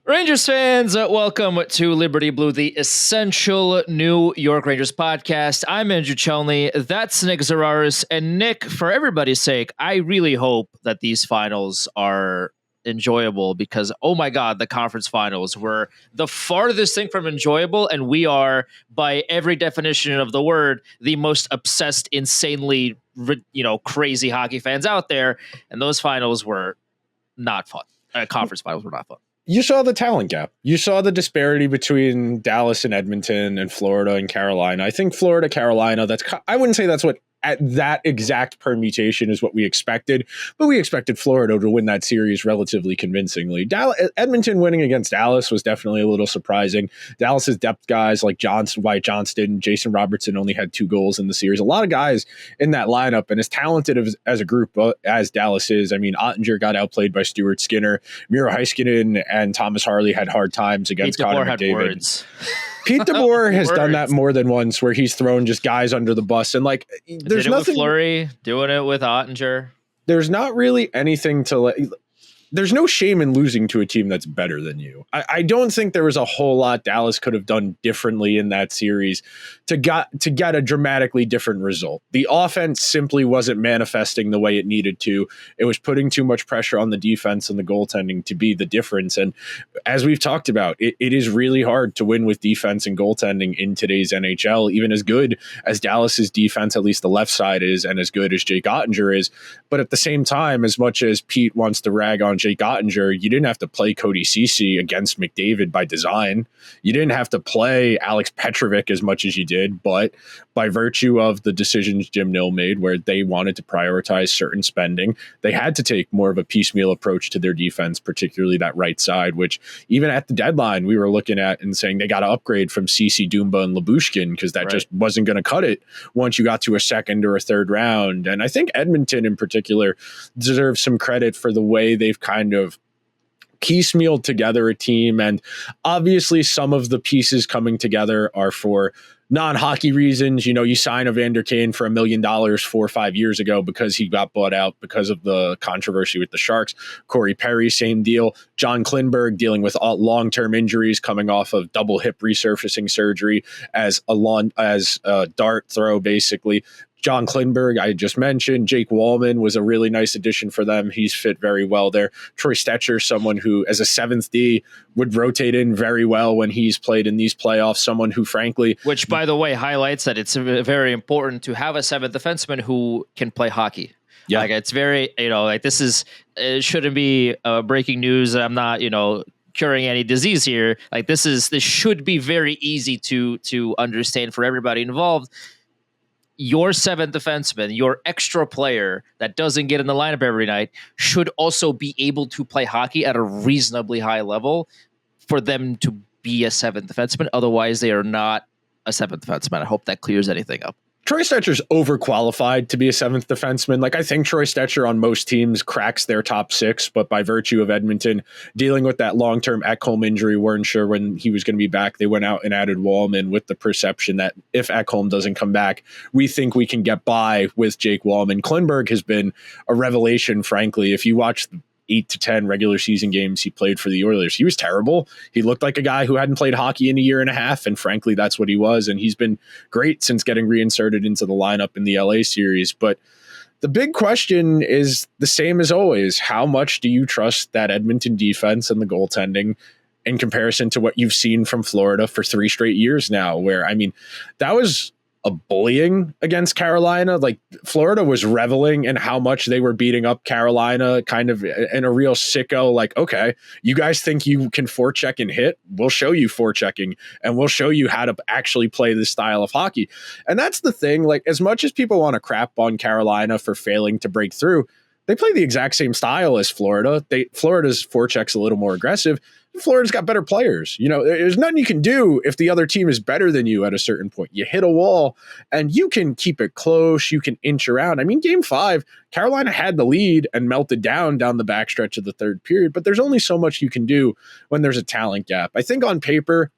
Rangers fans, welcome to Liberty Blue, the essential New York Rangers podcast. I'm Andrew Chelney. That's Nick Zararis. And Nick, for everybody's sake, I really hope that these finals are enjoyable because, oh my God, the conference finals were the farthest thing from enjoyable. And we are, by every definition of the word, the most obsessed, insanely, crazy hockey fans out there. And those finals were not fun. Conference finals were not fun. You saw the talent gap. You saw the disparity between Dallas and Edmonton and Florida and Carolina. I think Florida, Carolina, I wouldn't say that's what at that exact permutation is what we expected, but we expected Florida to win that series relatively convincingly. Edmonton winning against Dallas was definitely a little surprising. Dallas's depth guys like Wyatt Johnston, Jason Robertson only had 2 goals in the series. A lot of guys in that lineup, and as talented as a group as Dallas is, I mean, Ottinger got outplayed by Stuart Skinner. Miro Heiskanen and Thomas Harley had hard times against Connor McDavid. Pete DeBoer has done that more than once, where he's thrown just guys under the bus, and like there's nothing. With Fleury, doing it with Ottinger. There's not really anything to there's no shame in losing to a team that's better than you. I don't think there was a whole lot Dallas could have done differently in that series to get a dramatically different result. The offense simply wasn't manifesting the way it needed to. It was putting too much pressure on the defense and the goaltending to be the difference. And as we've talked about, it is really hard to win with defense and goaltending in today's NHL, even as good as Dallas's defense, at least the left side is, and as good as Jake Ottinger is. But at the same time, as much as Pete wants to rag on Jake Ottinger, you didn't have to play Cody Ceci against McDavid by design. You didn't have to play Alex Petrovic as much as you did, but by virtue of the decisions Jim Nill made where they wanted to prioritize certain spending, they had to take more of a piecemeal approach to their defense, particularly that right side, which even at the deadline, we were looking at and saying they got to upgrade from Ceci, Dumba, and Lyubushkin because that just wasn't going to cut it once you got to a second or a third round. And I think Edmonton in particular deserves some credit for the way they've kind of piecemealed together a team. And obviously some of the pieces coming together are for non-hockey reasons. You know, you sign Evander Kane for $1 million 4 or 5 years ago because he got bought out because of the controversy with the Sharks. Corey Perry, same deal. John Klingberg dealing with long-term injuries coming off of double hip resurfacing surgery as a dart throw, basically. John Klingberg, I just mentioned. Jake Wallman was a really nice addition for them. He's fit very well there. Troy Stetcher, someone who, as a 7th D, would rotate in very well when he's played in these playoffs. Someone who, frankly... Which, by the way, highlights that it's very important to have a 7th defenseman who can play hockey. Yeah. Like, it's very, this is... It shouldn't be breaking news. I'm not, curing any disease here. Like, this should be very easy to understand for everybody involved. Your 7th defenseman, your extra player that doesn't get in the lineup every night, should also be able to play hockey at a reasonably high level for them to be a 7th defenseman. Otherwise, they are not a 7th defenseman. I hope that clears anything up. Troy Stetcher's overqualified to be a 7th defenseman. Like, I think Troy Stetcher on most teams cracks their top 6, but by virtue of Edmonton dealing with that long-term Ekholm injury, weren't sure when he was going to be back. They went out and added Wallman with the perception that if Ekholm doesn't come back, we think we can get by with Jake Wallman. Klingberg has been a revelation, frankly. If you watch 8 to 10 regular season games he played for the Oilers, he was terrible. He looked like a guy who hadn't played hockey in a year and a half, and frankly, that's what he was. And he's been great since getting reinserted into the lineup in the LA series. But the big question is the same as always. How much do you trust that Edmonton defense and the goaltending in comparison to what you've seen from Florida for 3 straight years now? Where, I mean, that was a bullying against Carolina. Like, Florida was reveling in how much they were beating up Carolina, kind of in a real sicko, like, okay, you guys think you can forecheck and hit? We'll show you forechecking, and we'll show you how to actually play this style of hockey. And that's the thing, like, as much as people want to crap on Carolina for failing to break through, they play the exact same style as Florida. Florida's forecheck's a little more aggressive. Florida's got better players. There's nothing you can do if the other team is better than you at a certain point. You hit a wall and you can keep it close. You can inch around. I mean, game 5, Carolina had the lead and melted down the backstretch of the third period, but there's only so much you can do when there's a talent gap. I think on paper,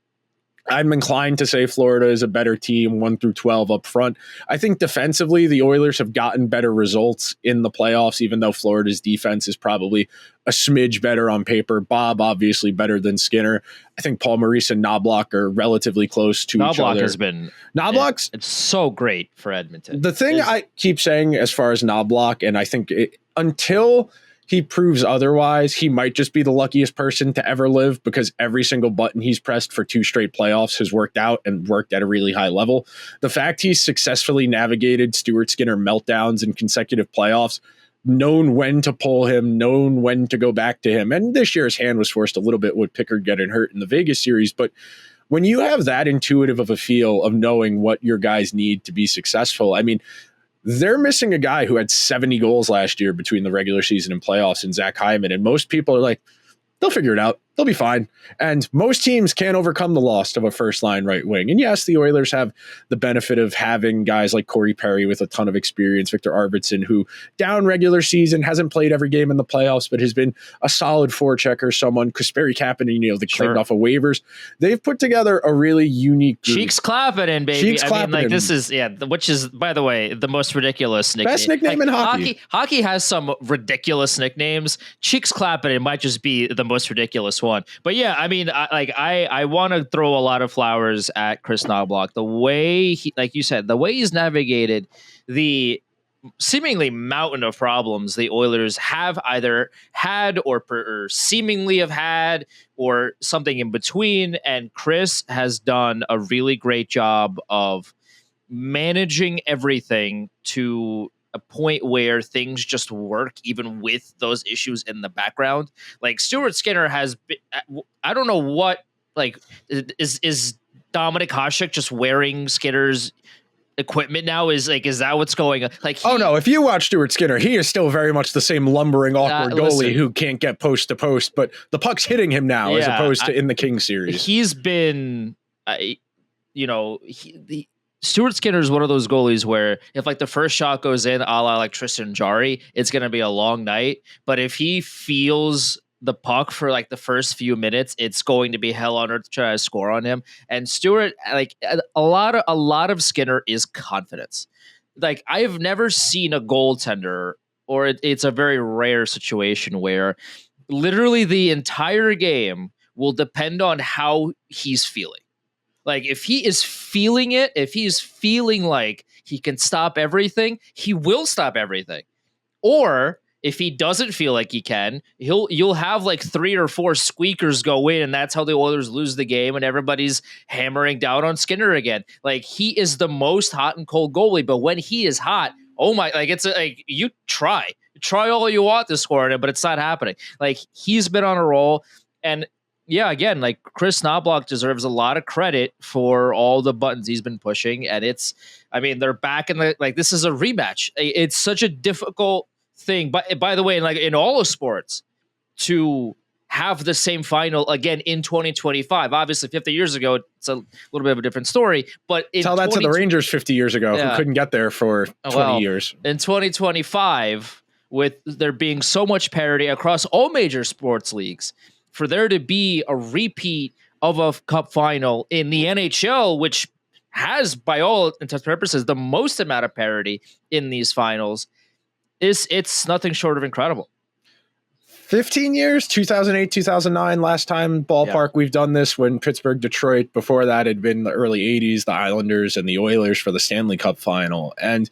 I'm inclined to say Florida is a better team 1 through 12 up front. I think defensively, the Oilers have gotten better results in the playoffs, even though Florida's defense is probably a smidge better on paper. Bob, obviously better than Skinner. I think Paul Maurice and Knobloch are relatively close to each other. Knobloch has been it's so great for Edmonton. The thing I keep saying as far as Knobloch, and I think until he proves otherwise, he might just be the luckiest person to ever live, because every single button he's pressed for 2 straight playoffs has worked out and worked at a really high level. The fact he's successfully navigated Stuart Skinner meltdowns in consecutive playoffs, known when to pull him, known when to go back to him. And this year his hand was forced a little bit with Pickard getting hurt in the Vegas series. But when you have that intuitive of a feel of knowing what your guys need to be successful, I mean, they're missing a guy who had 70 goals last year between the regular season and playoffs in Zach Hyman. And most people are like, they'll figure it out. They'll be fine. And most teams can't overcome the loss of a first-line right wing. And yes, the Oilers have the benefit of having guys like Corey Perry with a ton of experience, Victor Arvidsson, who down regular season hasn't played every game in the playoffs, but has been a solid forechecker, someone, Kasperi Kapanen, they claimed off of waivers. They've put together a really unique group. Cheeks Clappin', baby. Cheeks Clappin'. I mean, this is, which is, by the way, the most ridiculous nickname. Best nickname in hockey. Hockey has some ridiculous nicknames. Cheeks Clappin' might just be the most ridiculous one. But yeah, I mean, I want to throw a lot of flowers at Chris Knobloch. The way he, like you said, the way he's navigated the seemingly mountain of problems the Oilers have either had or seemingly have had, or something in between. And Chris has done a really great job of managing everything to a point where things just work, even with those issues in the background. Like Stuart Skinner has been, I don't know what, like, is Dominic Hasek just wearing Skinner's equipment now? Is that what's going on? Like, oh no, if you watch Stuart Skinner, he is still very much the same lumbering, awkward goalie who can't get post to post, but the puck's hitting him now, as opposed to in the King series. He's been, Stuart Skinner is one of those goalies where if like the first shot goes in, a la like Tristan Jarry, it's going to be a long night. But if he feels the puck for like the first few minutes, it's going to be hell on earth to try to score on him. And Stuart, like a lot of Skinner is confidence. Like I've never seen a goaltender, or it's a very rare situation where literally the entire game will depend on how he's feeling. Like if he is feeling it, if he's feeling like he can stop everything, he will stop everything. Or if he doesn't feel like he can, you'll have like 3 or 4 squeakers go in, and that's how the Oilers lose the game, and everybody's hammering down on Skinner again. Like he is the most hot and cold goalie, but when he is hot, oh my, like it's like you try all you want to score on him, but it's not happening. Like he's been on a roll. And yeah, again, like Chris Knobloch deserves a lot of credit for all the buttons he's been pushing. And they're back in this is a rematch. It's such a difficult thing. But by the way, like in all of sports, to have the same final again in 2025. Obviously, 50 years ago, it's a little bit of a different story. But tell that to the Rangers 50 years ago, who couldn't get there for 20 years. In 2025, with there being so much parity across all major sports leagues, for there to be a repeat of a cup final in the NHL, which has, by all intents and purposes, the most amount of parity in these finals, it's nothing short of incredible. 15 years, 2008, 2009, last time ballpark we've done this, when Pittsburgh, Detroit, before that had been the early 80s, the Islanders and the Oilers for the Stanley Cup final. And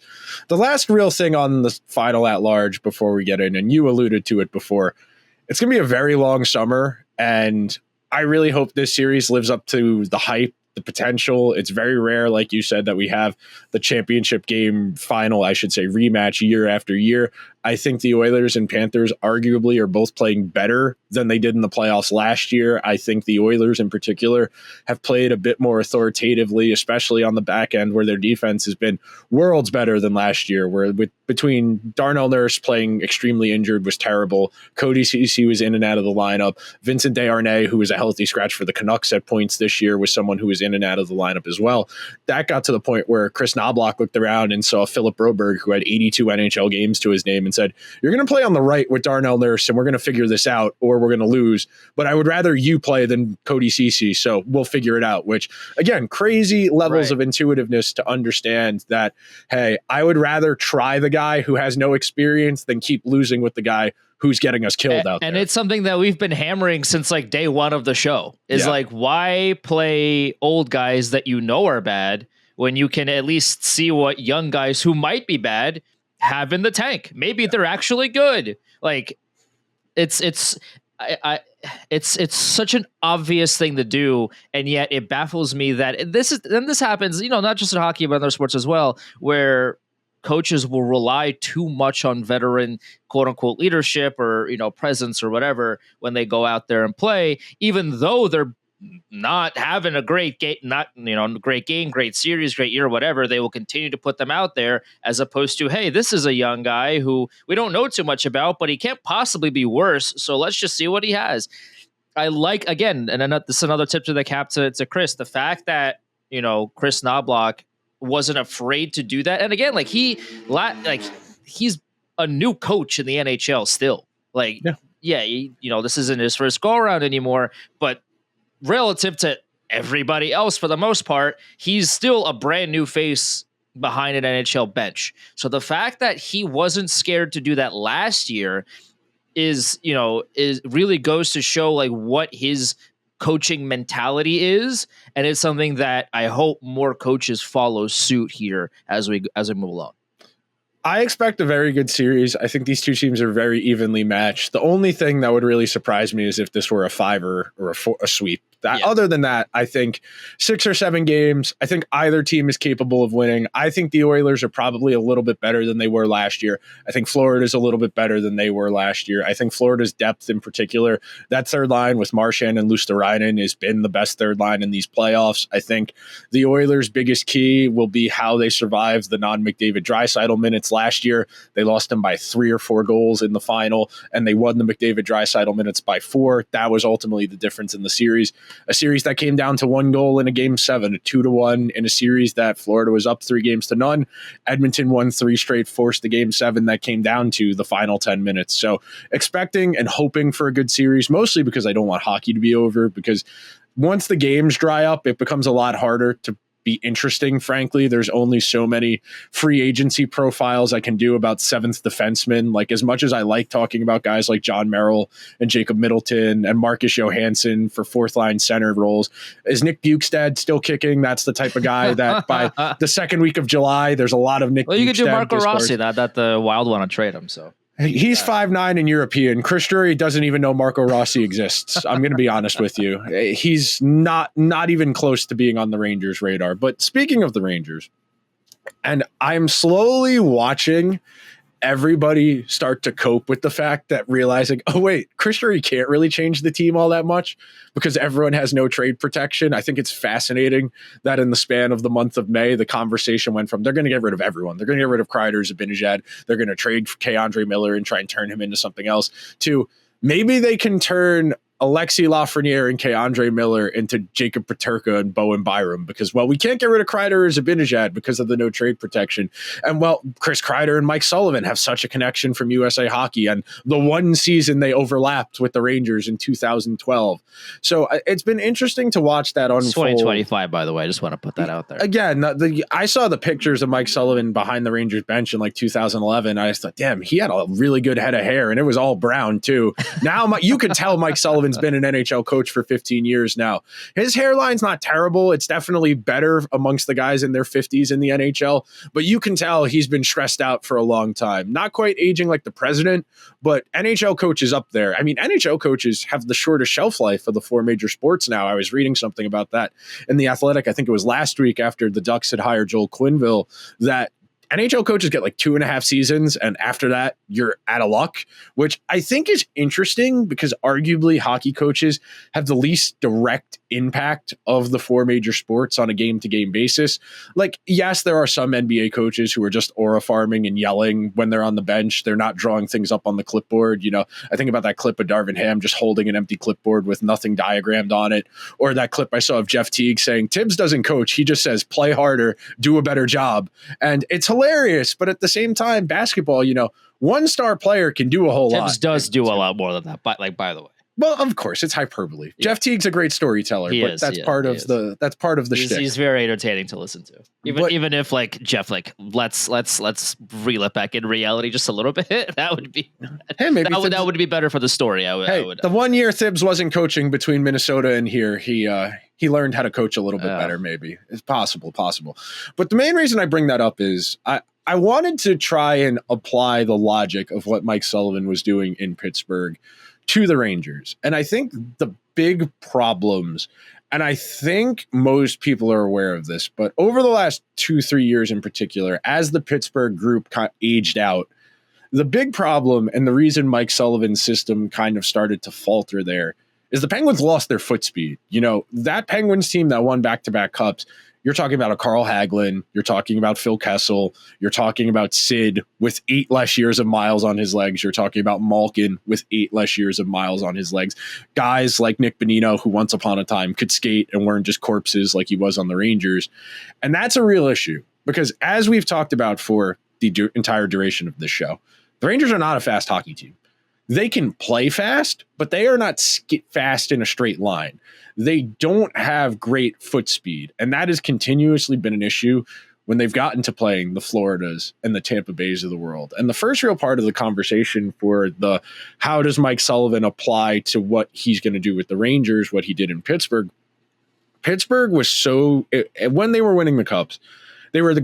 the last real thing on the final at large before we get in, and you alluded to it before, it's going to be a very long summer, and I really hope this series lives up to the hype, the potential. It's very rare, like you said, that we have the championship game final, I should say, rematch year after year. I think the Oilers and Panthers arguably are both playing better than they did in the playoffs last year. I think the Oilers in particular have played a bit more authoritatively, especially on the back end, where their defense has been worlds better than last year, where between Darnell Nurse playing extremely injured was terrible, Cody Ceci was in and out of the lineup, Vincent Desharnais, who was a healthy scratch for the Canucks at points this year, was someone who was in and out of the lineup as well. That got to the point where Chris Knobloch looked around and saw Philip Broberg, who had 82 NHL games to his name, and said, you're going to play on the right with Darnell Nurse and we're going to figure this out or we're going to lose. But I would rather you play than Cody Ceci. So we'll figure it out, which again, crazy levels of intuitiveness to understand that, hey, I would rather try the guy who has no experience than keep losing with the guy who's getting us killed out there. And it's something that we've been hammering since like day one of the show is like, why play old guys that you know are bad when you can at least see what young guys who might be bad have in the tank? Maybe they're actually good. Like it's such an obvious thing to do. And yet it baffles me that this happens, not just in hockey, but other sports as well, where coaches will rely too much on veteran quote unquote leadership or, presence or whatever when they go out there and play, even though they're not having a great game, great game, great series, great year, whatever. They will continue to put them out there as opposed to, hey, this is a young guy who we don't know too much about, but he can't possibly be worse. So let's just see what he has. I like, again, and this is another tip to the cap to Chris, the fact that, Chris Knobloch wasn't afraid to do that. And again, he's a new coach in the NHL still. This isn't his first go around anymore, but relative to everybody else, for the most part, he's still a brand new face behind an NHL bench. So the fact that he wasn't scared to do that last year is really goes to show what his coaching mentality is, and it's something that I hope more coaches follow suit here as we move along. I expect a very good series. I think these two teams are very evenly matched. The only thing that would really surprise me is if this were a 5 or a sweep. Other than that, I think 6 or 7 games, I think either team is capable of winning. I think the Oilers are probably a little bit better than they were last year. I think Florida is a little bit better than they were last year. I think Florida's depth in particular, that third line with Marchand and Luosterainen has been the best third line in these playoffs. I think the Oilers' biggest key will be how they survive the non-McDavid-Draisaitl minutes last year. They lost him by 3 or 4 goals in the final, and they won the McDavid-Draisaitl minutes by 4. That was ultimately the difference in the series. A series that came down to 1 goal in a game 7, a 2-1 in a series that Florida was up 3-0. Edmonton won 3 straight, forced the game 7 that came down to the final 10 minutes. So expecting and hoping for a good series, mostly because I don't want hockey to be over, because once the games dry up, it becomes a lot harder to be interesting. Frankly, there's only so many free agency profiles I can do about seventh defensemen. As much as I like talking about guys like John Merrill and Jacob Middleton and Marcus Johansson for fourth line center roles, is Nick Bukestad still kicking? That's the type of guy that by the second week of July, there's a lot of Nick. Well, you could do Marco Rossi. That the Wild want to trade him. So he's 5'9" and European. Chris Drury doesn't even know Marco Rossi exists. I'm going to be honest with you. He's not even close to being on the Rangers' radar. But speaking of the Rangers, and I'm slowly watching everybody start to cope with the fact that realizing, oh, wait, Chris Drury can't really change the team all that much because everyone has no trade protection. I think it's fascinating that in the span of the month of May, the conversation went from they're going to get rid of everyone. They're going to get rid of Kreider, Zibanejad. They're going to trade K'Andre Miller and try and turn him into something else, to maybe they can turn Alexis Lafreniere and K'Andre Miller into Jacob Peterka and Bowen Byram, because, well, we can't get rid of Kreider or Zibanejad because of the no trade protection. And, well, Chris Kreider and Mike Sullivan have such a connection from USA Hockey, and the one season they overlapped with the Rangers in 2012. So it's been interesting to watch that unfold. 2025, by the way. I just want to put that out there. Again, I saw the pictures of Mike Sullivan behind the Rangers bench in 2011. I just thought, damn, he had a really good head of hair, and it was all brown, too. Now you can tell Mike Sullivan has been an NHL coach for 15 years now. His hairline's not terrible. It's definitely better amongst the guys in their 50s in the NHL, but you can tell he's been stressed out for a long time. Not quite aging like the president, but NHL coaches up there. I mean, NHL coaches have the shortest shelf life of the 4 major sports now. I was reading something about that in The Athletic. I think it was last week after the Ducks had hired Joel Quenneville, that NHL coaches get 2.5 seasons, and after that, you're out of luck, which I think is interesting because arguably hockey coaches have the least direct impact of the 4 major sports on a game-to-game basis. Yes, there are some NBA coaches who are just aura farming and yelling when they're on the bench. They're not drawing things up on the clipboard. I think about that clip of Darvin Ham just holding an empty clipboard with nothing diagrammed on it, or that clip I saw of Jeff Teague saying, Tibbs doesn't coach. He just says, play harder, do a better job. And it's hilarious. But at the same time, basketball, one star player can do a whole lot. Tibbs does do a lot more than that. But by the way. Well, of course, it's hyperbole. Yeah. Jeff Teague's a great storyteller, that's part of the shtick. He's very entertaining to listen to. Even if like Jeff, like let's reel it back in reality just a little bit. That would be that would be better for the story. I would. The 1 year Thibs wasn't coaching between Minnesota and here, he learned how to coach a little bit better. Maybe it's possible. But the main reason I bring that up is I wanted to try and apply the logic of what Mike Sullivan was doing in Pittsburgh to the Rangers. And I think the big problems, and I think most people are aware of this, but over the last 2-3 years in particular, as the Pittsburgh group aged out, the big problem and the reason Mike Sullivan's system kind of started to falter there is the Penguins lost their foot speed. That Penguins team that won back-to-back cups, you're talking about a Carl Hagelin, you're talking about Phil Kessel, you're talking about Sid with 8 less years of miles on his legs, you're talking about Malkin with 8 less years of miles on his legs, guys like Nick Bonino, who once upon a time could skate and weren't just corpses like he was on the Rangers. And that's a real issue because as we've talked about for the entire duration of this show, the Rangers are not a fast hockey team. They can play fast, but they are not fast in a straight line. They don't have great foot speed, and that has continuously been an issue when they've gotten to playing the Floridas and the Tampa Bays of the world. And the first real part of the conversation for how does Mike Sullivan apply to what he's going to do with the Rangers, what he did in Pittsburgh. Pittsburgh was when they were winning the Cups, they were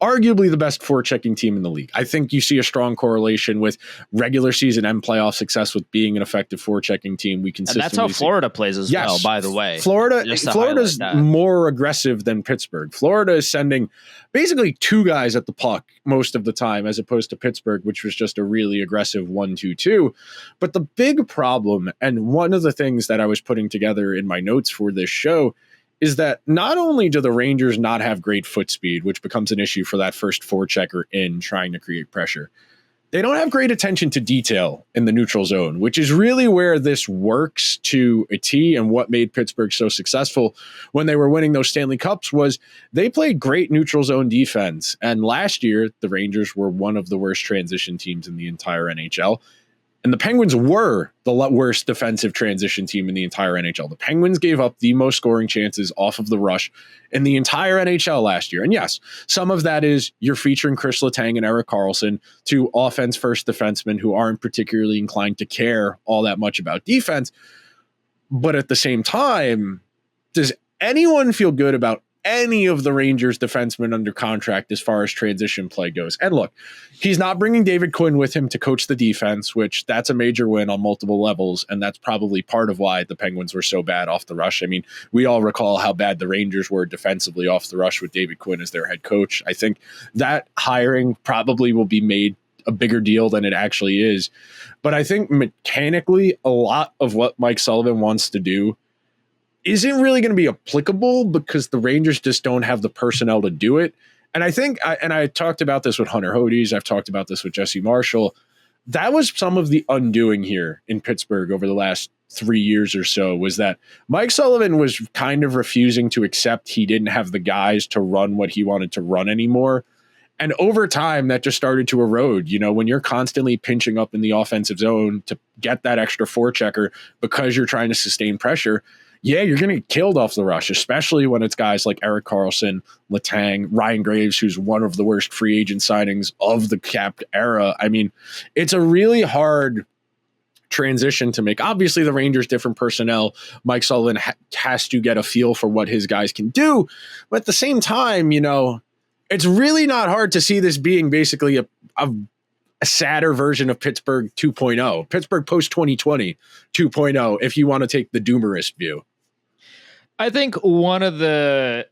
arguably the best forechecking team in the league. I think you see a strong correlation with regular season and playoff success with being an effective forechecking team. We consistently and that's how Florida plays as well, by the way. Florida's more aggressive than Pittsburgh. Florida is sending basically 2 guys at the puck most of the time, as opposed to Pittsburgh, which was just a really aggressive 1-2-2. But the big problem, and one of the things that I was putting together in my notes for this show, is that not only do the Rangers not have great foot speed, which becomes an issue for that first forechecker in trying to create pressure, they don't have great attention to detail in the neutral zone, which is really where this works to a T, and what made Pittsburgh so successful when they were winning those Stanley Cups was they played great neutral zone defense. And last year, the Rangers were one of the worst transition teams in the entire NHL. And the Penguins were the worst defensive transition team in the entire NHL. The Penguins gave up the most scoring chances off of the rush in the entire NHL last year. And yes, some of that is you're featuring Chris Letang and Erik Karlsson, 2 offense-first defensemen who aren't particularly inclined to care all that much about defense. But at the same time, does anyone feel good about any of the Rangers defensemen under contract as far as transition play goes? And look, he's not bringing David Quinn with him to coach the defense, which that's a major win on multiple levels. And that's probably part of why the Penguins were so bad off the rush. I mean, we all recall how bad the Rangers were defensively off the rush with David Quinn as their head coach. I think that hiring probably will be made a bigger deal than it actually is. But I think mechanically, a lot of what Mike Sullivan wants to do isn't really going to be applicable because the Rangers just don't have the personnel to do it. And I think, I talked about this with Hunter Hodes, I've talked about this with Jesse Marshall. That was some of the undoing here in Pittsburgh over the last 3 years or so, was that Mike Sullivan was kind of refusing to accept he didn't have the guys to run what he wanted to run anymore. And over time, that just started to erode. When you're constantly pinching up in the offensive zone to get that extra forechecker because you're trying to sustain pressure, you're going to get killed off the rush, especially when it's guys like Erik Karlsson, Letang, Ryan Graves, who's one of the worst free agent signings of the capped era. I mean, it's a really hard transition to make. Obviously, the Rangers, different personnel. Mike Sullivan has to get a feel for what his guys can do. But at the same time, it's really not hard to see this being basically a sadder version of Pittsburgh 2.0, Pittsburgh post 2020 2.0, if you want to take the doomerist view. I think one of the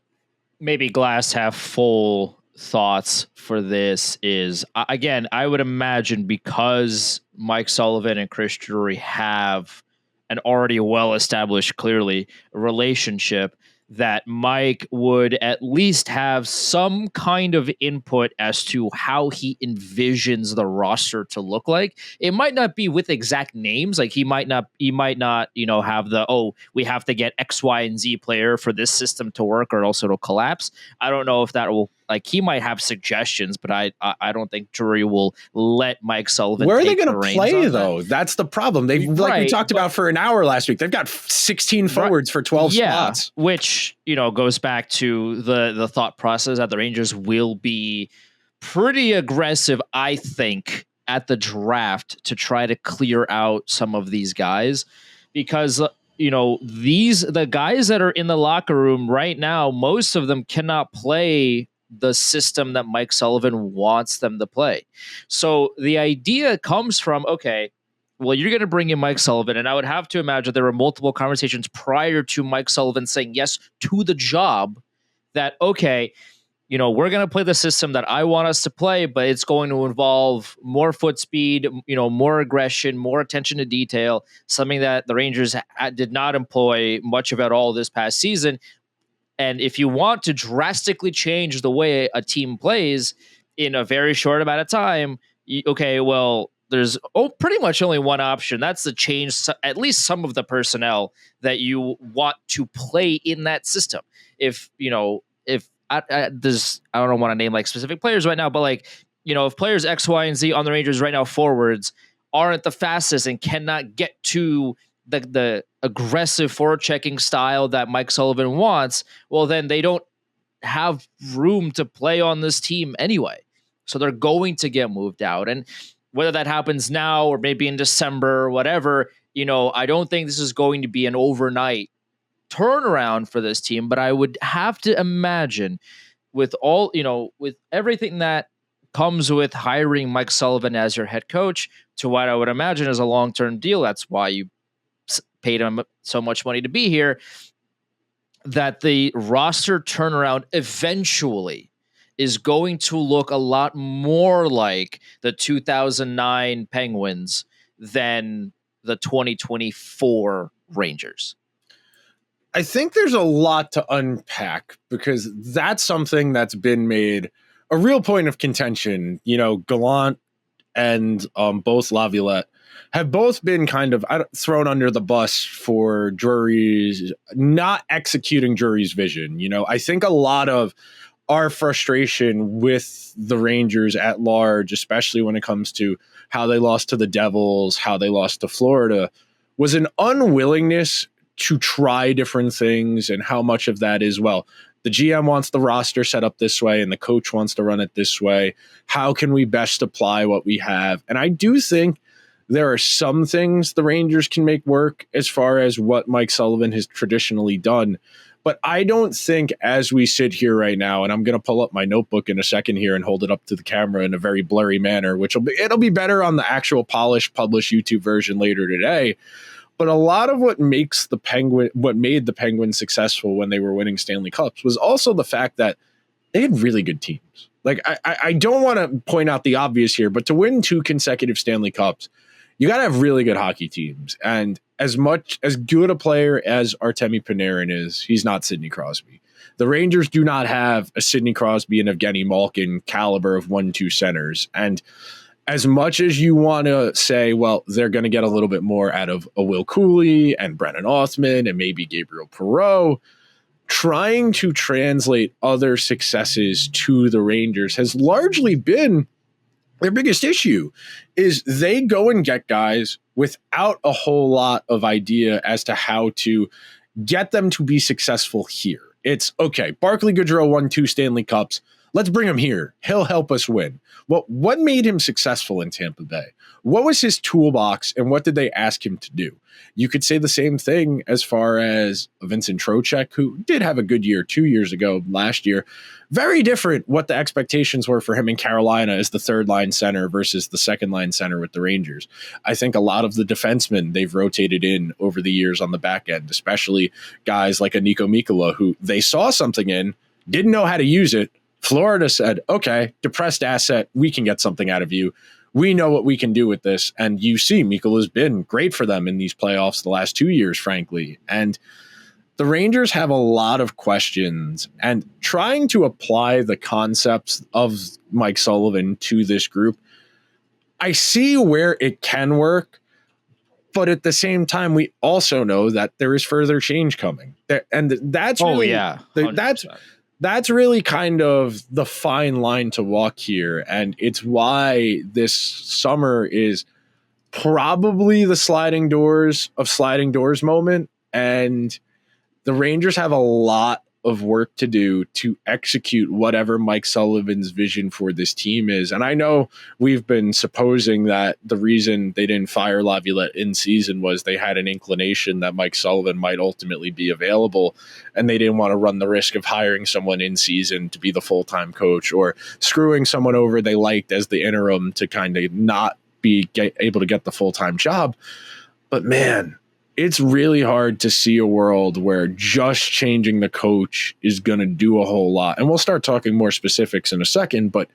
maybe glass half full thoughts for this is, again, I would imagine because Mike Sullivan and Chris Drury have an already well-established, clearly, relationship, that Mike would at least have some kind of input as to how he envisions the roster to look like. It might not be with exact names. Like he might not, have we have to get X, Y, and Z player for this system to work or else it'll collapse. I don't know if that will like he might have suggestions, but I don't think Drury will let Mike Sullivan. Where are they going to play though? That's the problem. They've like we talked about for an hour last week. They've got 16 forwards for 12 spots, which goes back to the thought process that the Rangers will be pretty aggressive, I think, at the draft to try to clear out some of these guys, because the guys that are in the locker room right now, most of them cannot play the system that Mike Sullivan wants them to play. So the idea comes from, okay, well, you're going to bring in Mike Sullivan, and I would have to imagine there were multiple conversations prior to Mike Sullivan saying yes to the job that, okay, we're going to play the system that I want us to play, but it's going to involve more foot speed, more aggression, more attention to detail, something that the Rangers did not employ much of at all this past season. And if you want to drastically change the way a team plays in a very short amount of time, there's pretty much only one option. That's to change at least some of the personnel that you want to play in that system. If I don't want to name like specific players right now, but if players X, Y, and Z on the Rangers right now forwards aren't the fastest and cannot get to the aggressive forechecking style that Mike Sullivan wants, well, then they don't have room to play on this team anyway. So they're going to get moved out. And whether that happens now or maybe in December or whatever, I don't think this is going to be an overnight turnaround for this team, but I would have to imagine with with everything that comes with hiring Mike Sullivan as your head coach to what I would imagine is a long-term deal. That's why you paid him so much money to be here, that the roster turnaround eventually is going to look a lot more like the 2009 Penguins than the 2024 Rangers. I think there's a lot to unpack because that's something that's been made a real point of contention. Gallant and both Laviolette have both been kind of thrown under the bus for Drury's not executing Drury's vision. I think a lot of our frustration with the Rangers at large, especially when it comes to how they lost to the Devils, how they lost to Florida, was an unwillingness to try different things, and how much of that is, well, the GM wants the roster set up this way and the coach wants to run it this way. How can we best apply what we have? And I do think there are some things the Rangers can make work as far as what Mike Sullivan has traditionally done. But I don't think as we sit here right now, and I'm going to pull up my notebook in a second here and hold it up to the camera in a very blurry manner, it'll be better on the actual polished, published YouTube version later today. But a lot of what made the Penguins successful when they were winning Stanley Cups was also the fact that they had really good teams. Like, I don't want to point out the obvious here, but to win 2 consecutive Stanley Cups, you got to have really good hockey teams. And as good a player as Artemi Panarin is, he's not Sidney Crosby. The Rangers do not have a Sidney Crosby and Evgeny Malkin caliber of 1-2 centers. And as much as you want to say, well, they're going to get a little bit more out of a Will Cooley and Brennan Othman and maybe Gabriel Perreault, trying to translate other successes to the Rangers has largely been their biggest issue. Is they go and get guys without a whole lot of idea as to how to get them to be successful here. It's, okay, Barclay Goodrow won 2 Stanley Cups. Let's bring him here. He'll help us win. Well, what made him successful in Tampa Bay? What was his toolbox, and what did they ask him to do? You could say the same thing as far as Vincent Trocheck, who did have a good year 2 years ago, last year. Very different what the expectations were for him in Carolina as the third-line center versus the second-line center with the Rangers. I think a lot of the defensemen they've rotated in over the years on the back end, especially guys like a Nico Mikkola, who they saw something in, didn't know how to use it. Florida said, okay, depressed asset, we can get something out of you. We know what we can do with this. And you see, Mikkola's been great for them in these playoffs the last 2 years, frankly. And the Rangers have a lot of questions, and trying to apply the concepts of Mike Sullivan to this group, I see where it can work. But at the same time, we also know that there is further change coming. And that's really, yeah, 100%. that's really kind of the fine line to walk here. And it's why this summer is probably the sliding doors moment. And the Rangers have a lot of work to do to execute whatever Mike Sullivan's vision for this team is. And I know we've been supposing that the reason they didn't fire Laviolette in season was they had an inclination that Mike Sullivan might ultimately be available, and they didn't want to run the risk of hiring someone in season to be the full-time coach or screwing someone over they liked as the interim to kind of not be able to get the full-time job. But man, it's really hard to see a world where just changing the coach is going to do a whole lot. And we'll start talking more specifics in a second, but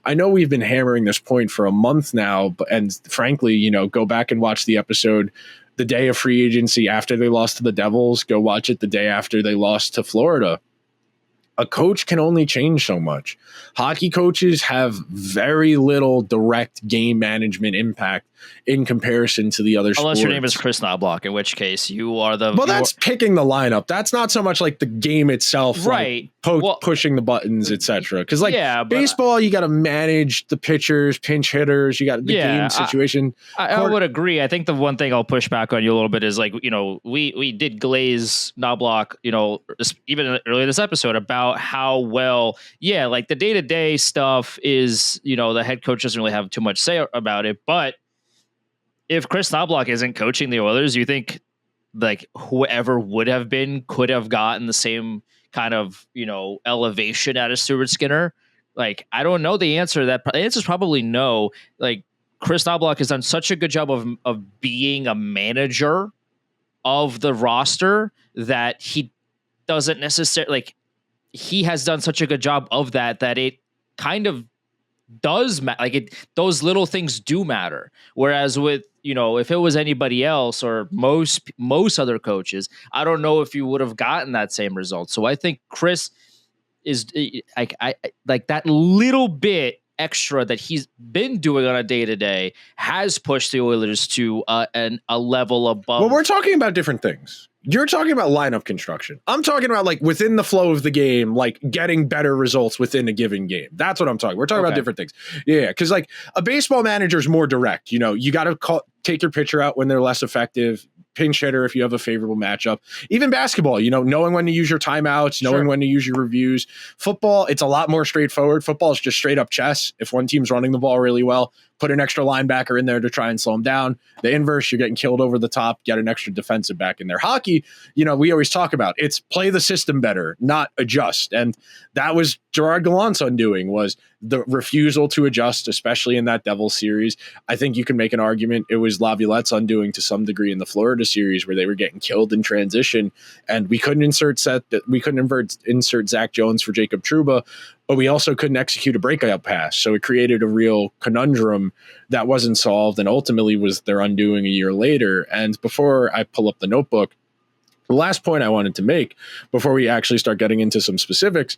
I know we've been hammering this point for a month now. And frankly, go back and watch the episode the day of free agency after they lost to the Devils. Go watch it the day after they lost to Florida. A coach can only change so much. Hockey coaches have very little direct game management impact in comparison to the other sports. Unless your name is Chris Knobloch, in which case you are the... Well, that's picking the lineup. That's not so much like the game itself, right? Like pushing the buttons, etc. Because baseball, you got to manage the pitchers, pinch hitters. You got the game situation. I would agree. I think the one thing I'll push back on you a little bit is we did glaze Knobloch, even earlier this episode about how well, like the day-to-day stuff is, the head coach doesn't really have too much say about it, but if Chris Knobloch isn't coaching the Oilers, you think like whoever would have been could have gotten the same kind of, elevation out of Stuart Skinner? Like, I don't know the answer to that. The answer is probably no. Like, Chris Knobloch has done such a good job of being a manager of the roster that he doesn't necessarily he has done such a good job of that it kind of does those little things do matter. Whereas with, if it was anybody else or most other coaches, I don't know if you would have gotten that same result. So I think Chris is like that little bit extra that he's been doing on a day-to-day has pushed the Oilers to a level above. Well, we're talking about different things. You're talking about lineup construction. I'm talking about like within the flow of the game, like getting better results within a given game. That's what I'm talking. We're talking about different things. Yeah, because like a baseball manager is more direct. You got to take your pitcher out when they're less effective. Pinch hitter if you have a favorable matchup. Even basketball, knowing when to use your timeouts, knowing when to use your reviews. Football, it's a lot more straightforward. Football is just straight up chess. If one team's running the ball really well, put an extra linebacker in there to try and slow them down. The inverse, you're getting killed over the top, get an extra defensive back in there. Hockey, we always talk about it's play the system better, not adjust. And that was Gerard Gallant's undoing, was the refusal to adjust, especially in that Devils series. I think you can make an argument it was Laviolette's undoing to some degree in the Florida series where they were getting killed in transition, and we couldn't insert Zach Jones for Jacob Trouba, but we also couldn't execute a breakout pass. So it created a real conundrum that wasn't solved and ultimately was their undoing a year later. And before I pull up the notebook, the last point I wanted to make before we actually start getting into some specifics,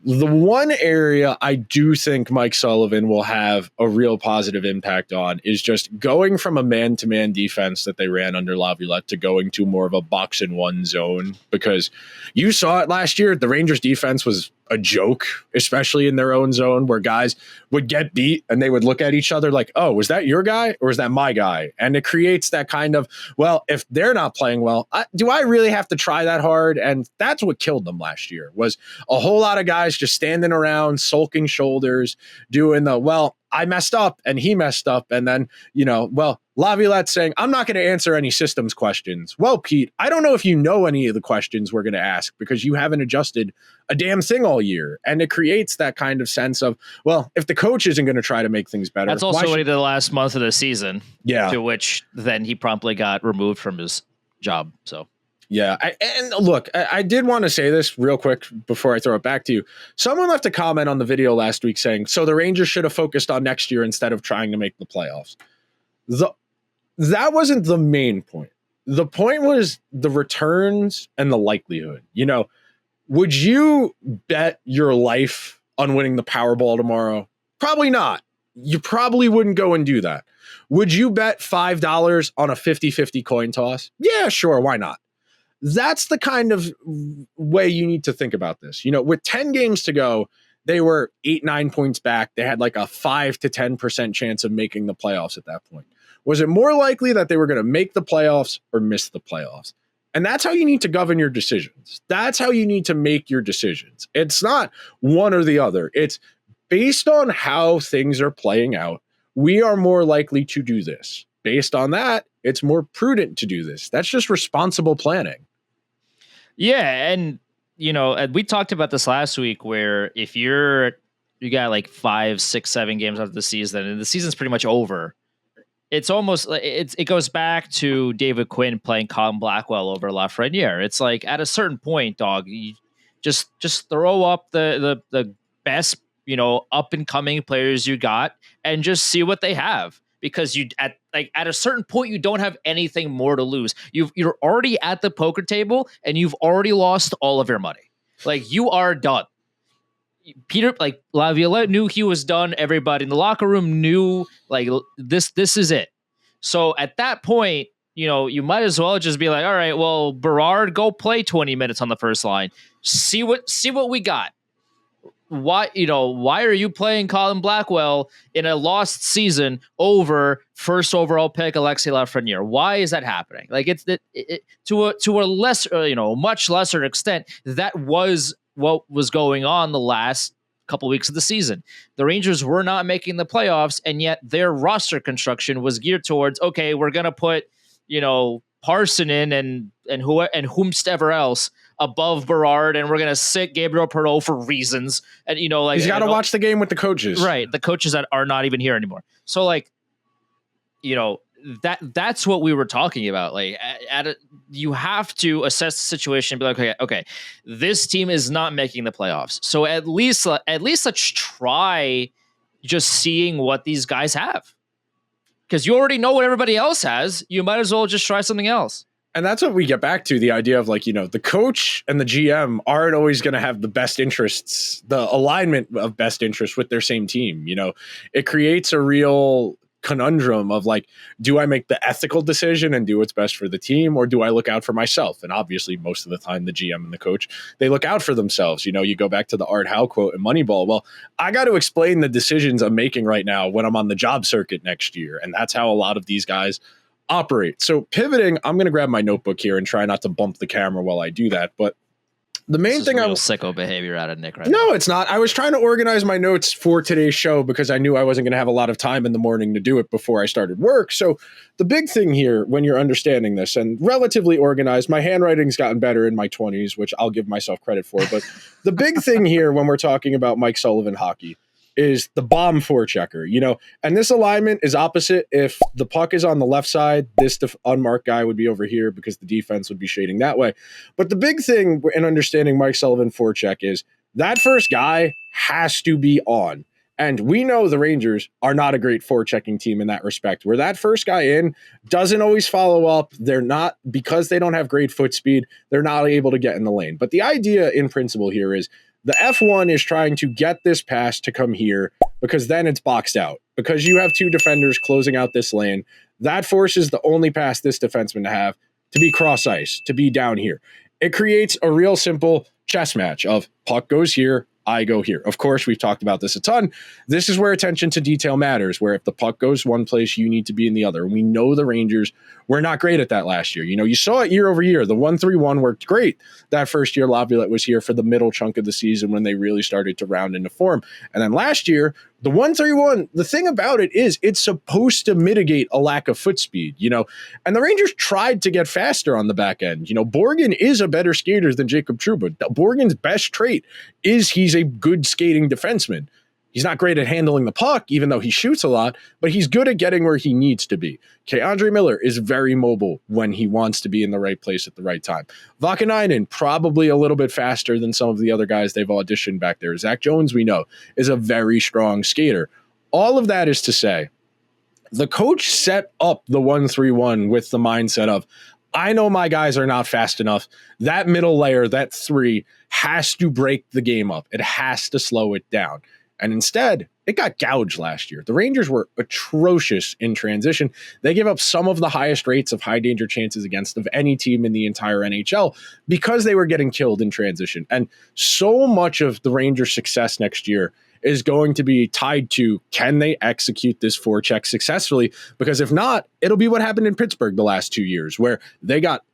the one area I do think Mike Sullivan will have a real positive impact on is just going from a man-to-man defense that they ran under Laviolette to going to more of a box-and-one zone, because you saw it last year. The Rangers defense was a joke, especially in their own zone, where guys would get beat and they would look at each other like, oh, was that your guy or is that my guy? And it creates that kind of, well, if they're not playing well, do I really have to try that hard? And that's what killed them last year, was a whole lot of guys just standing around, sulking shoulders, doing the, well, I messed up and he messed up. And then, Laviolette saying, I'm not going to answer any systems questions. Well, Pete, I don't know if you know any of the questions we're going to ask because you haven't adjusted a damn thing all year. And it creates that kind of sense of, well, if the coach isn't going to try to make things better. That's also what he did the last month of the season. Yeah. To which then he promptly got removed from his job. So. Yeah. I did want to say this real quick before I throw it back to you. Someone left a comment on the video last week saying, so the Rangers should have focused on next year instead of trying to make the playoffs. That wasn't the main point. The point was the returns and the likelihood. Would you bet your life on winning the Powerball tomorrow? Probably not. You probably wouldn't go and do that. Would you bet $5 on a 50-50 coin toss? Yeah, sure. Why not? That's the kind of way you need to think about this. With 10 games to go, they were 8-9 points back. They had like a 5 to 10% chance of making the playoffs at that point. Was it more likely that they were going to make the playoffs or miss the playoffs? And that's how you need to govern your decisions. That's how you need to make your decisions. It's not one or the other. It's based on how things are playing out. We are more likely to do this. Based on that, it's more prudent to do this. That's just responsible planning. Yeah, and we talked about this last week, where if you got like 5, 6, 7 games after the season, and the season's pretty much over, it's almost like it goes back to David Quinn playing Colin Blackwell over Lafreniere. It's like at a certain point, dog, you just throw up the best up and coming players you got and just see what they have. Because at a certain point, you don't have anything more to lose. You're already at the poker table and you've already lost all of your money. Like, you are done. Peter, like, Laviolette knew he was done. Everybody in the locker room knew, like, this is it. So at that point, you might as well just be like, all right, well, Berard, go play 20 minutes on the first line. See what we got. Why are you playing Colin Blackwell in a lost season over first overall pick Alexis Lafreniere? Why is that happening? Like, it's to a lesser, much lesser extent, that was what was going on the last couple weeks of the season. The Rangers were not making the playoffs, and yet their roster construction was geared towards, okay, we're gonna put Parson in and whomstever else above Berard, and we're gonna sit Gabriel Perreault for reasons, and he's got to watch the game with the coaches, right? The coaches that are not even here anymore. So, like, that's what we were talking about. Like, you have to assess the situation and be like, okay, this team is not making the playoffs, so at least let's try just seeing what these guys have, because you already know what everybody else has. You might as well just try something else. And that's what we get back to, the idea of, like, the coach and the GM aren't always going to have the best interests, the alignment of best interests with their same team. It creates a real conundrum of, like, do I make the ethical decision and do what's best for the team, or do I look out for myself? And obviously, most of the time, the GM and the coach, they look out for themselves. You go back to the Art Howe quote in Moneyball. Well, I got to explain the decisions I'm making right now when I'm on the job circuit next year. And that's how a lot of these guys operate. So pivoting, I'm going to grab my notebook here and try not to bump the camera while I do that. But the main thing, real sicko behavior out of Nick right now. No, it's not. I was trying to organize my notes for today's show because I knew I wasn't going to have a lot of time in the morning to do it before I started work. So the big thing here, when you're understanding this, and relatively organized, my handwriting's gotten better in my 20s, which I'll give myself credit for. But the big thing here, when we're talking about Mike Sullivan hockey, is the bomb forechecker, and this alignment is opposite. If the puck is on the left side, this unmarked guy would be over here because the defense would be shading that way. But the big thing in understanding Mike Sullivan forecheck is that first guy has to be on. And we know the Rangers are not a great forechecking team in that respect, where that first guy in doesn't always follow up. They're not, because they don't have great foot speed, they're not able to get in the lane. But the idea in principle here is, the F1 is trying to get this pass to come here, because then it's boxed out. Because you have two defenders closing out this lane, that forces the only pass this defenseman to have to be cross ice, to be down here. It creates a real simple chess match of puck goes here, I go here. Of course, we've talked about this a ton. This is where attention to detail matters, where if the puck goes one place, you need to be in the other. And we know the Rangers were not great at that last year. You saw it year over year. The 1-3-1 worked great that first year Laviolette was here for the middle chunk of the season when they really started to round into form. And then last year, the 1-3-1, the thing about it is it's supposed to mitigate a lack of foot speed, and the Rangers tried to get faster on the back end. Borgen is a better skater than Jacob Trouba. Borgen's best trait is he's a good skating defenseman. He's not great at handling the puck, even though he shoots a lot, but he's good at getting where he needs to be. Andre Miller is very mobile when he wants to be in the right place at the right time. Vakanainen, probably a little bit faster than some of the other guys they've auditioned back there. Zach Jones, we know, is a very strong skater. All of that is to say, the coach set up the 1-3-1 with the mindset of, I know my guys are not fast enough. That middle layer, that 3, has to break the game up. It has to slow it down. And instead, it got gouged last year. The Rangers were atrocious in transition. They gave up some of the highest rates of high danger chances against of any team in the entire NHL because they were getting killed in transition. And so much of the Rangers' success next year is going to be tied to, can they execute this forecheck successfully? Because if not, it'll be what happened in Pittsburgh the last 2 years, where they got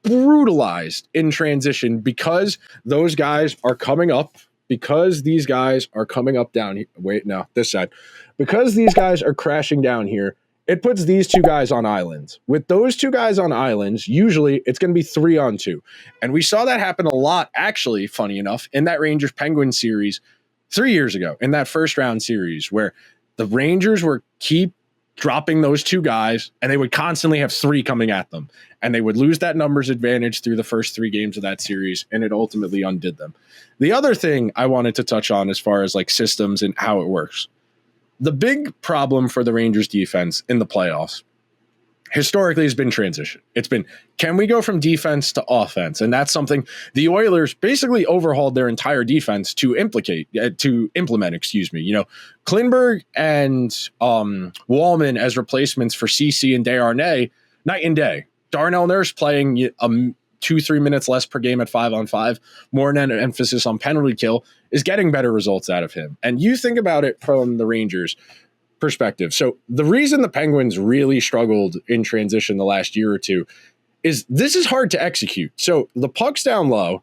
brutalized in transition because those guys are coming up. Because these guys are coming up down here. Wait, no, this side. Because these guys are crashing down here, it puts these two guys on islands. With those two guys on islands, usually it's going to be 3-on-2. And we saw that happen a lot, actually, funny enough, in that Rangers Penguins series 3 years ago, in that first round series, where the Rangers were keep dropping those two guys, and they would constantly have 3 coming at them. And they would lose that numbers advantage through the first 3 games of that series, and it ultimately undid them. The other thing I wanted to touch on as far as like systems and how it works, the big problem for the Rangers defense in the playoffs historically has been transition. It's been, can we go from defense to offense? And that's something the Oilers basically overhauled their entire defense to implement, You know, Klingberg and Wallman as replacements for CC and Desharnais, night and day. Darnell Nurse playing 2-3 minutes less per game at 5-on-5, more an emphasis on penalty kill, is getting better results out of him. And you think about it from the Rangers perspective. So the reason the Penguins really struggled in transition the last year or two is this is hard to execute. So the puck's down low,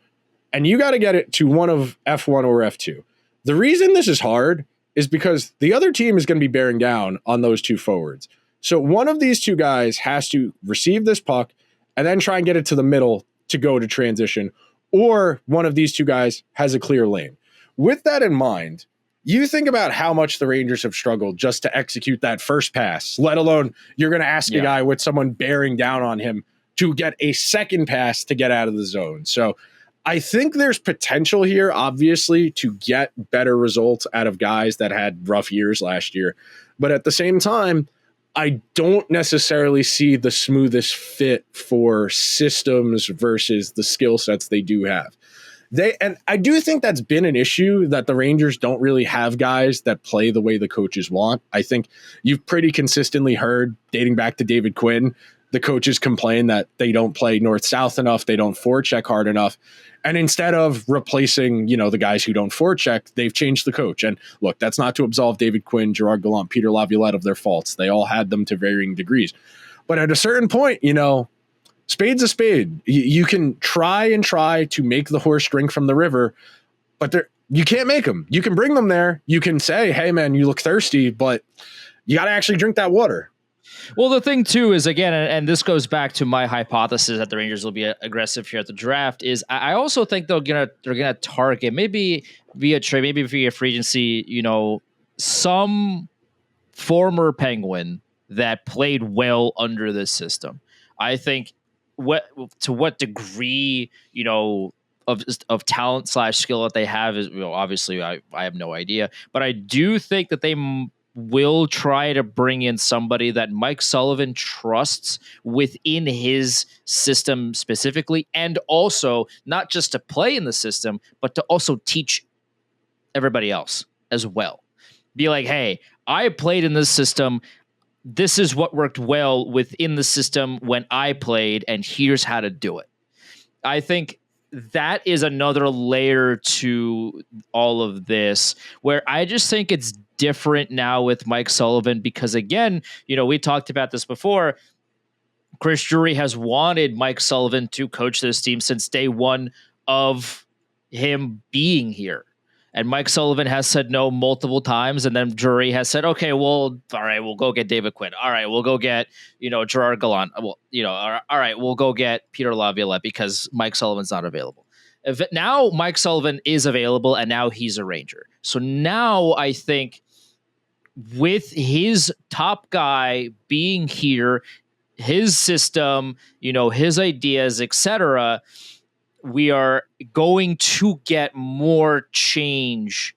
and you got to get it to one of F1 or F2. The reason this is hard is because the other team is going to be bearing down on those two forwards. So one of these two guys has to receive this puck and then try and get it to the middle to go to transition, or one of these two guys has a clear lane. With that in mind, you think about how much the Rangers have struggled just to execute that first pass, let alone you're going to ask a guy with someone bearing down on him to get a second pass to get out of the zone. So I think there's potential here, obviously, to get better results out of guys that had rough years last year. But at the same time, I don't necessarily see the smoothest fit for systems versus the skill sets they do have. And I do think that's been an issue, that the Rangers don't really have guys that play the way the coaches want. I think you've pretty consistently heard, dating back to David Quinn, the coaches complain that they don't play north-south enough, they don't forecheck hard enough. And instead of replacing, the guys who don't forecheck, they've changed the coach. And look, that's not to absolve David Quinn, Gerard Gallant, Peter Laviolette of their faults. They all had them to varying degrees. But at a certain point, spade's a spade. You can try to make the horse drink from the river, but you can't make them. You can bring them there. You can say, hey, man, you look thirsty, but you got to actually drink that water. Well, the thing too is, again, and this goes back to my hypothesis that the Rangers will be aggressive here at the draft, is I also think they're gonna target, maybe via trade, maybe via free agency, some former Penguin that played well under this system. I think to what degree, of talent / skill that they have is, obviously I have no idea, but I do think that they will try to bring in somebody that Mike Sullivan trusts within his system specifically, and also not just to play in the system, but to also teach everybody else as well. Be like, hey, I played in this system. This is what worked well within the system when I played, and here's how to do it. I think that is another layer to all of this, where I just think it's different now with Mike Sullivan, because again, we talked about this before. Chris Drury has wanted Mike Sullivan to coach this team since day one of him being here. And Mike Sullivan has said no multiple times. And then Drury has said, okay, well, all right, we'll go get David Quinn. All right, we'll go get, Gerard Gallant. Well, all right, we'll go get Peter Laviolette because Mike Sullivan's not available. Now Mike Sullivan is available, and now he's a Ranger. So now I think with his top guy being here, his system, his ideas, etc., we are going to get more change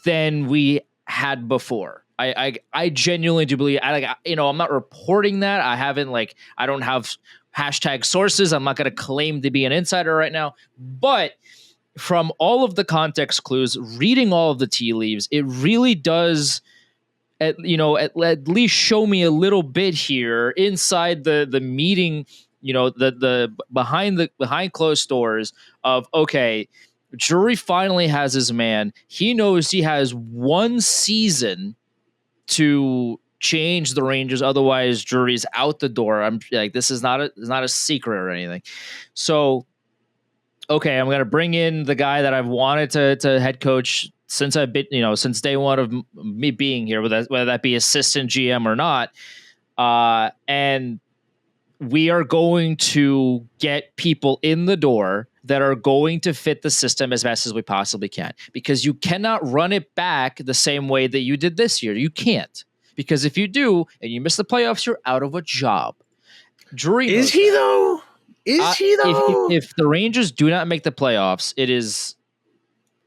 than we had before. I genuinely do believe. I'm not reporting that. I don't have hashtag sources. I'm not going to claim to be an insider right now, but from all of the context clues, reading all of the tea leaves, it really does at least show me a little bit here inside the meeting, the behind closed doors of, okay, Drury finally has his man. He knows he has one season to change the Rangers. Otherwise, Drury's out the door. I'm like, this is not a secret or anything. So, okay, I'm going to bring in the guy that I've wanted to head coach since I've been, since day one of me being here, whether that be assistant GM or not. And we are going to get people in the door that are going to fit the system as best as we possibly can, because you cannot run it back the same way that you did this year. You can't, because if you do and you miss the playoffs, you're out of a job. Drury is he that. Though? Is he though? If the Rangers do not make the playoffs, it is.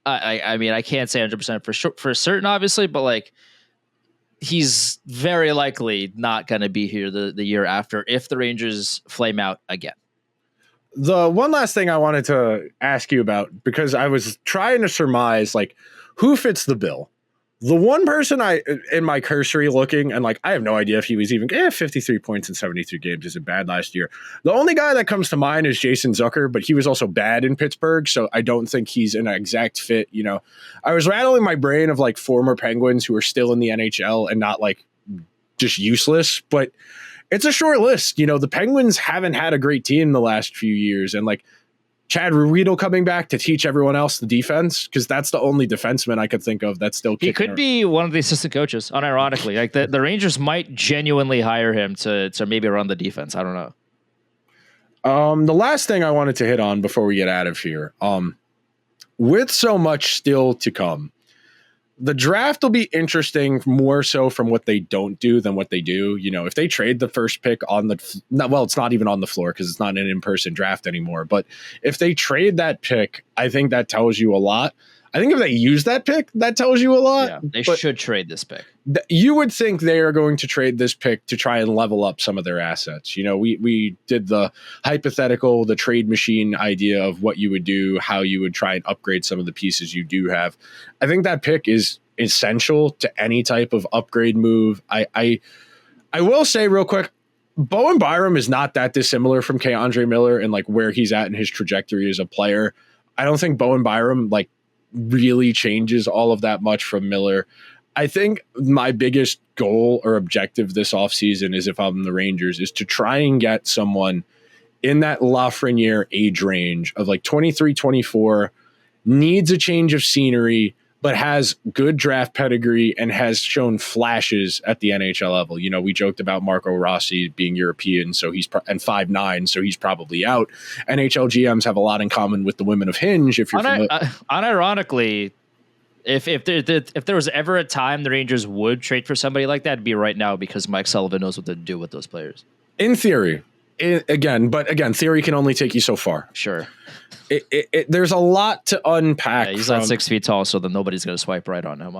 I mean, I can't say 100% for certain, obviously, but like, he's very likely not going to be here the year after if the Rangers flame out again. The one last thing I wanted to ask you about, because I was trying to surmise, like, who fits the bill? The one person in my cursory looking, and like, I have no idea if he was even 53 points in 73 games isn't bad last year. The only guy that comes to mind is Jason Zucker, but he was also bad in Pittsburgh, so I don't think he's an exact fit. I was rattling my brain of like former Penguins who are still in the NHL and not like just useless, but it's a short list. The Penguins haven't had a great team the last few years, and like Chad Ruhwedel coming back to teach everyone else the defense, because that's the only defenseman I could think of that's still kicking. He could be one of the assistant coaches, unironically. Like the Rangers might genuinely hire him to maybe run the defense. I don't know. The last thing I wanted to hit on before we get out of here, with so much still to come, the draft will be interesting more so from what they don't do than what they do. If they trade the first pick it's not even on the floor because it's not an in-person draft anymore. But if they trade that pick, I think that tells you a lot. I think if they use that pick, that tells you a lot. Yeah, they should trade this pick. You would think they are going to trade this pick to try and level up some of their assets. We did the hypothetical, the trade machine idea of what you would do, how you would try and upgrade some of the pieces you do have. I think that pick is essential to any type of upgrade move. I will say real quick, Bowen Byram is not that dissimilar from K'Andre Miller and like where he's at in his trajectory as a player. I don't think Bowen Byram like really changes all of that much from Miller. I think my biggest goal or objective this offseason is, if I'm the Rangers, is to try and get someone in that Lafreniere age range of like 23, 24, needs a change of scenery, but has good draft pedigree and has shown flashes at the NHL level. We joked about Marco Rossi being European, so he's and 5'9", so he's probably out. NHL GMs have a lot in common with the women of Hinge. If you're unironically, if there was ever a time the Rangers would trade for somebody like that, it'd be right now, because Mike Sullivan knows what to do with those players. In theory. But theory can only take you so far. Sure. There's a lot to unpack. Yeah, he's not 6 feet tall, so then nobody's going to swipe right on him.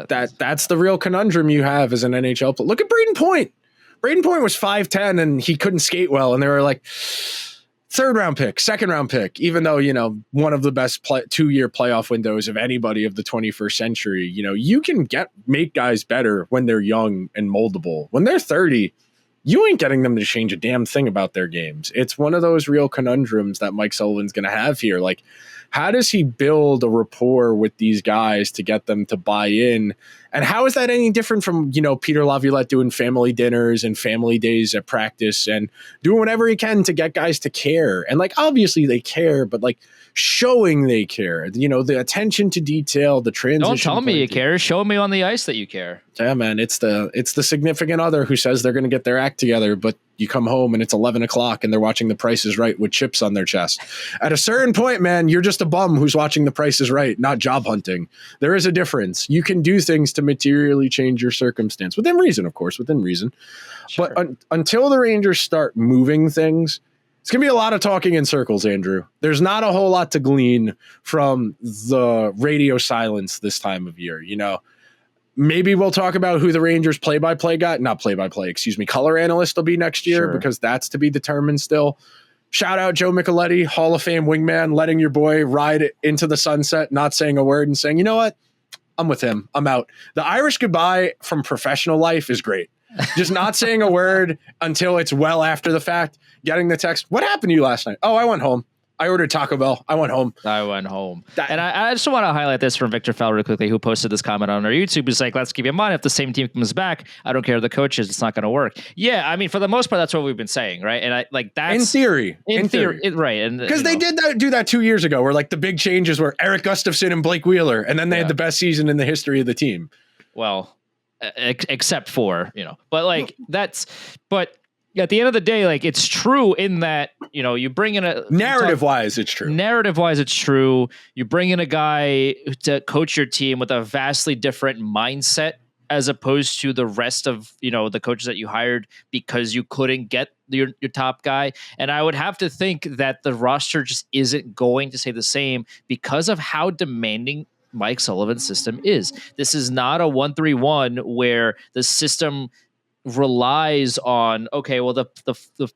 That's the real conundrum you have as an NHL player. Look at Braden Point. Braden Point was 5'10", and he couldn't skate well, and they were like, third round pick, second round pick, even though, one of the best 2-year playoff windows of anybody of the 21st century. You can make guys better when they're young and moldable. When they're 30, you ain't getting them to change a damn thing about their games. It's one of those real conundrums that Mike Sullivan's going to have here. Like, how does he build a rapport with these guys to get them to buy in? And how is that any different from, Peter Laviolette doing family dinners and family days at practice and doing whatever he can to get guys to care? And like, obviously they care, but like showing they care, the attention to detail, the transition. Don't tell me you care. Show me on the ice that you care. Yeah, man, it's the significant other who says they're going to get their act together, but you come home and it's 11 o'clock and they're watching The Price is Right with chips on their chest. At a certain point, man, you're just a bum who's watching The Price is Right, not job hunting. There is a difference. You can do things to materially change your circumstance within reason, of course, within reason. Sure. But until the Rangers start moving things, it's going to be a lot of talking in circles, Andrew. There's not a whole lot to glean from the radio silence this time of year. Maybe we'll talk about who the Rangers color analyst will be next year, because that's to be determined still. Shout out Joe Micheletti, Hall of Fame wingman, letting your boy ride into the sunset, not saying a word and saying, you know what? I'm with him. I'm out. The Irish goodbye from professional life is great. Just not saying a word until it's well after the fact. Getting the text, what happened to you last night? Oh, I went home. I ordered Taco Bell. I went home. And I just want to highlight this from Victor Fell really quickly, who posted this comment on our YouTube. He's like, let's keep in mind, if the same team comes back, I don't care the coach is, it's not going to work. Yeah, I mean, for the most part, that's what we've been saying, right? And I like that's in theory, right? And because they did do that 2 years ago, where like the big changes were Eric Gustafson and Blake Wheeler, and then they had the best season in the history of the team. Well, except for but. At the end of the day, like it's true in that, you bring in a narrative-wise, it's true. Narrative-wise, it's true. You bring in a guy to coach your team with a vastly different mindset as opposed to the rest of, the coaches that you hired because you couldn't get your top guy. And I would have to think that the roster just isn't going to stay the same because of how demanding Mike Sullivan's system is. This is not a 1-3-1 where the system relies on, okay, well, the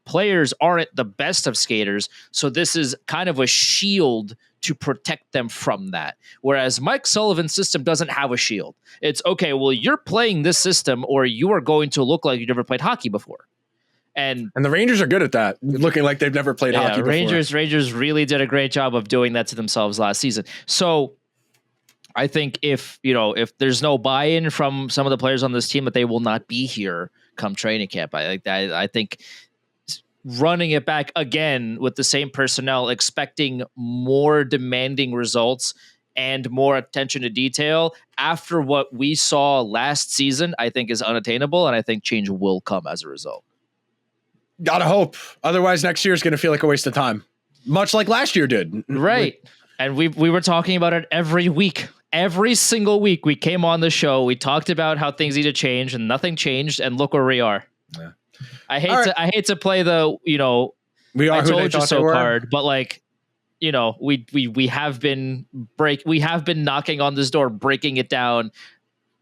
players aren't the best of skaters, so this is kind of a shield to protect them from that. Whereas Mike Sullivan's system doesn't have a shield. It's, okay, well, you're playing this system or you are going to look like you've never played hockey before. And the Rangers are good at that, looking like they've never played hockey before. Rangers really did a great job of doing that to themselves last season. So I think if there's no buy-in from some of the players on this team, that they will not be here come training camp. I think running it back again with the same personnel, expecting more demanding results and more attention to detail after what we saw last season, I think is unattainable. And I think change will come as a result. Gotta hope. Otherwise, next year is going to feel like a waste of time, much like last year did. Right. And we were talking about it every week. Every single week we came on the show, we talked about how things need to change, and nothing changed, and look where we are. Yeah. I hate to play the, we are I who told they you so card, but like, we have been knocking on this door, breaking it down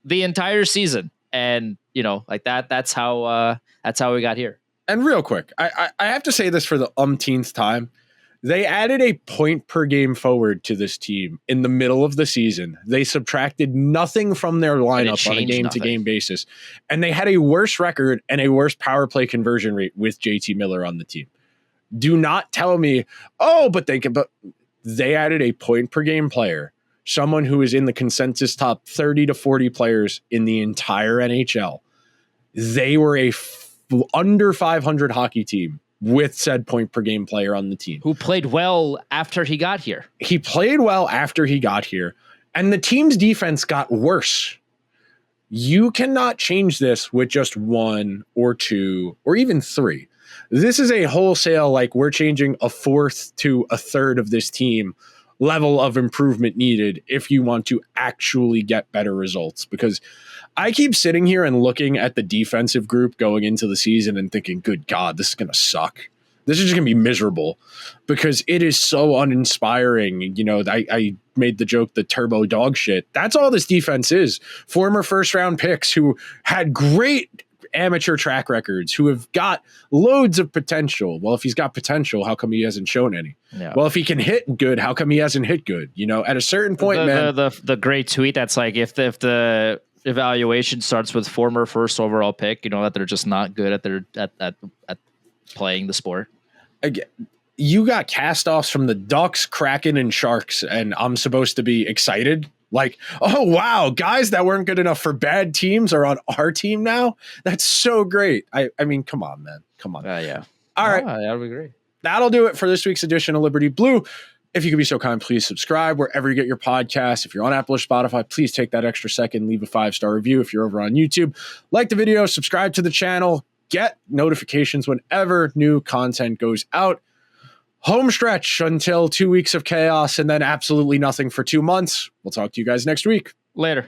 the entire season. And, that's how we got here. And real quick, I have to say this for the umpteenth time. They added a point per game forward to this team in the middle of the season. They subtracted nothing from their lineup on a game-to-game basis. And they had a worse record and a worse power play conversion rate with JT Miller on the team. Do not tell me, but they added a point per game player, someone who is in the consensus top 30 to 40 players in the entire NHL. They were a under 500 hockey team with said point per game player on the team. Who played well after he got here. He played well after he got here. And the team's defense got worse. You cannot change this with just one or two or even three. This is a wholesale, like we're changing a fourth to a third of this team level of improvement needed if you want to actually get better results. Because I keep sitting here and looking at the defensive group going into the season and thinking, good God, this is going to suck. This is just going to be miserable because it is so uninspiring. I made the joke, the turbo dog shit. That's all this defense is. Former first round picks who had great amateur track records, who have got loads of potential. Well, if he's got potential, how come he hasn't shown any? Yeah. Well, if he can hit good, how come he hasn't hit good? At a certain point, the great tweet that's like, if the evaluation starts with former first overall pick, that they're just not good at playing the sport. Again, you got cast-offs from the Ducks, Kraken, and Sharks, and I'm supposed to be excited? Like, oh, wow, guys that weren't good enough for bad teams are on our team now? That's so great. I mean, come on, man. Come on. Yeah. All right. That would be great. That'll do it for this week's edition of Liberty Blue. If you could be so kind, please subscribe wherever you get your podcasts. If you're on Apple or Spotify, please take that extra second, leave a 5-star review. If you're over on YouTube, like the video, subscribe to the channel, get notifications whenever new content goes out. Home stretch until 2 weeks of chaos and then absolutely nothing for 2 months. We'll talk to you guys next week. Later.